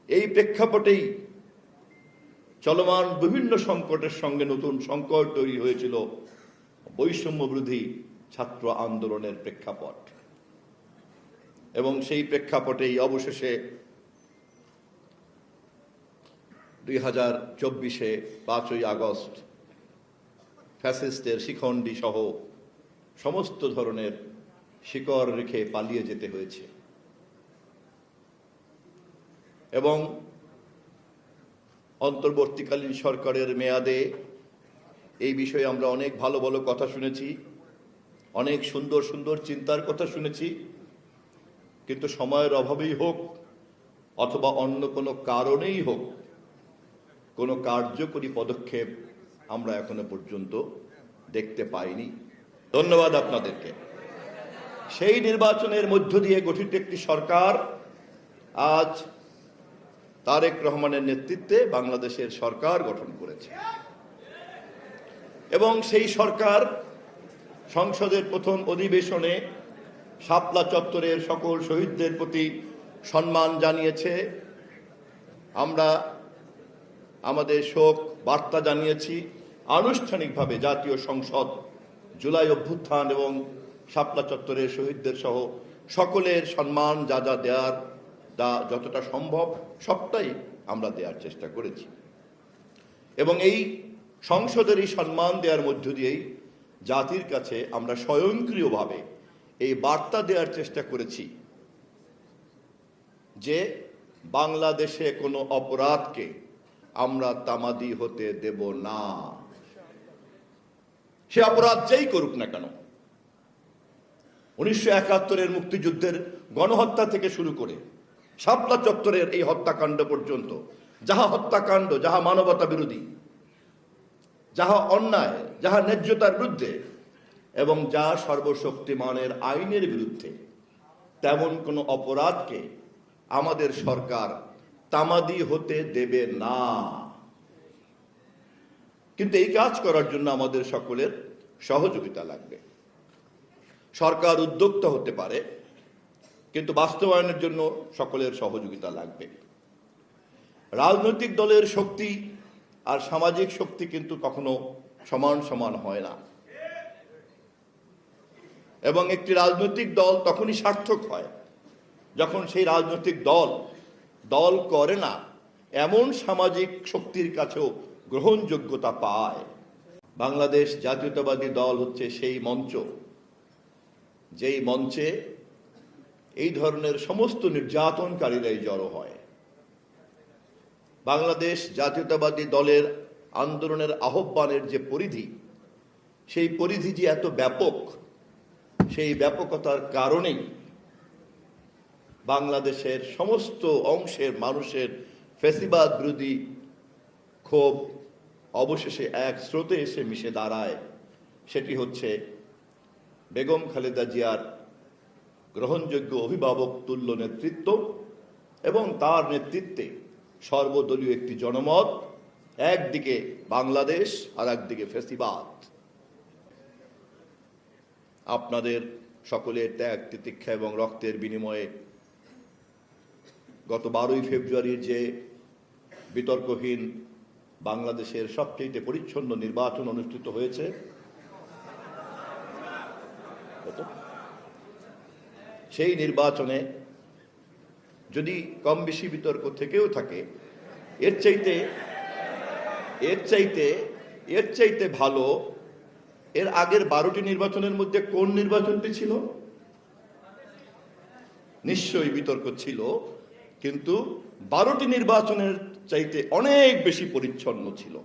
এই প্রেক্ষাপটেই চলমান বিভিন্ন সংকটের সঙ্গে নতুন সংকট তৈরি হয়েছিল বৈষম্য বিরোধী ছাত্র আন্দোলনের প্রেক্ষাপট। এবং সেই প্রেক্ষাপটেই অবশেষে 2024-এ 5ই আগস্ট ফ্যাসিস্টের শিখণ্ডী সহ সমস্ত ধরনের শিকড় রেখে পালিয়ে যেতে হয়েছে। এবং অন্তর্বর্তীকালীন সরকারের মেয়াদে এই বিষয়ে আমরা অনেক ভালো ভালো কথা শুনেছি, অনেক সুন্দর সুন্দর চিন্তার কথা শুনেছি, কিন্তু সময়ের অভাবেই হোক অথবা অন্য কোনো কারণেই হোক কোনো কার্যকরী পদক্ষেপ আমরা এখনো পর্যন্ত দেখতে পাইনি। ধন্যবাদ আপনাদেরকে। সেই নির্বাচনের মধ্য দিয়ে গঠিত একটি সরকার আজ তারেক রহমানের নেতৃত্বে বাংলাদেশের সরকার গঠন করেছে এবং সেই সরকার সংসদের প্রথম অধিবেশনে শাপলা চত্বরের সকল শহীদদের প্রতি সম্মান জানিয়েছে। আমরা আমাদের শোক বার্তা জানিয়েছি। আনুষ্ঠানিকভাবে জাতীয় সংসদ জুলাই অভ্যুত্থান এবং শাপলা চত্বরের শহীদদের সহ সকলের সম্মান যা যা দেওয়ার যতটা সম্ভব সবটাই আমরা দেওয়ার চেষ্টা করেছি এবং এই সংসদের এই সম্মান দেওয়ার মধ্য দিয়েই জাতির কাছে আমরা স্বয়ংক্রিয়ভাবে এই বার্তা দেওয়ার চেষ্টা করেছি যে বাংলাদেশে কোনো অপরাধকে আমরা তামাদি হতে দেব না। সে অপরাধ যেই করুক না কেন, 1971-এর মুক্তিযুদ্ধের গণহত্যা থেকে শুরু করে শাপলা চত্বরের এই হত্যাকাণ্ড পর্যন্ত, যাহা হত্যাকাণ্ড, যাহা মানবতা বিরোধী, যাহা অন্যায়, যাহা ন্যায্যতার বিরুদ্ধে এবং যা সর্বশক্তিমানের আইনের বিরুদ্ধে, তেমন কোনো অপরাধকে আমাদের সরকার তামাদি হতে দেবে না। কিন্তু এই কাজ করার জন্য আমাদের সকলের সহযোগিতা লাগবে। সরকার উদ্যোক্তা হতে পারে, কিন্তু বাস্তবায়নের জন্য সকলের সহযোগিতা লাগবে। রাজনৈতিক দলের শক্তি আর সামাজিক শক্তি কিন্তু কখনো সমান সমান হয় না এবং একটি রাজনৈতিক দল তখনই সার্থক হয় যখন সেই রাজনৈতিক দল করে না এমন সামাজিক শক্তির কাছেও গ্রহণযোগ্যতা পায়। বাংলাদেশ জাতীয়তাবাদী দল হচ্ছে সেই মঞ্চ, যেই মঞ্চে এই ধরনের সমস্ত নির্যাতনকারীরাই জড়ো হয়। বাংলাদেশ জাতীয়তাবাদী দলের আন্দোলনের আহ্বানের যে পরিধি, সেই পরিধি যে এত ব্যাপক, সেই ব্যাপকতার কারণেই বাংলাদেশের সমস্ত অংশের মানুষের ফ্যাসিবাদ বিরোধী ক্ষোভ অবশেষে এক স্রোতে এসে মিশে দাঁড়ায়। সেটি হচ্ছে বেগম খালেদা জিয়ার গ্রহণযোগ্য অভিভাবক তুল্য নেতৃত্ব এবং তার নেতৃত্বে সর্বদলীয় একটি জনমত, একদিকে বাংলাদেশ আর একদিকে ফ্যাসিবাদ। আপনাদের সকলের ত্যাগ, তিতিক্ষা এবং রক্তের বিনিময়ে গত 12ই ফেব্রুয়ারির যে বিতর্কহীন বাংলাদেশের সবচেয়ে পরিচ্ছন্ন নির্বাচন অনুষ্ঠিত হয়েছে, সেই নির্বাচনে যদি কম বেশি বিতর্ক থেকেও থাকে, এর চাইতে ভালো এর আগের 12টি নির্বাচনের মধ্যে কোন নির্বাচনটি ছিল? নিশ্চয়ই বিতর্ক ছিল, কিন্তু 12টি নির্বাচনের চাইতে অনেক বেশি পরিচ্ছন্ন ছিল।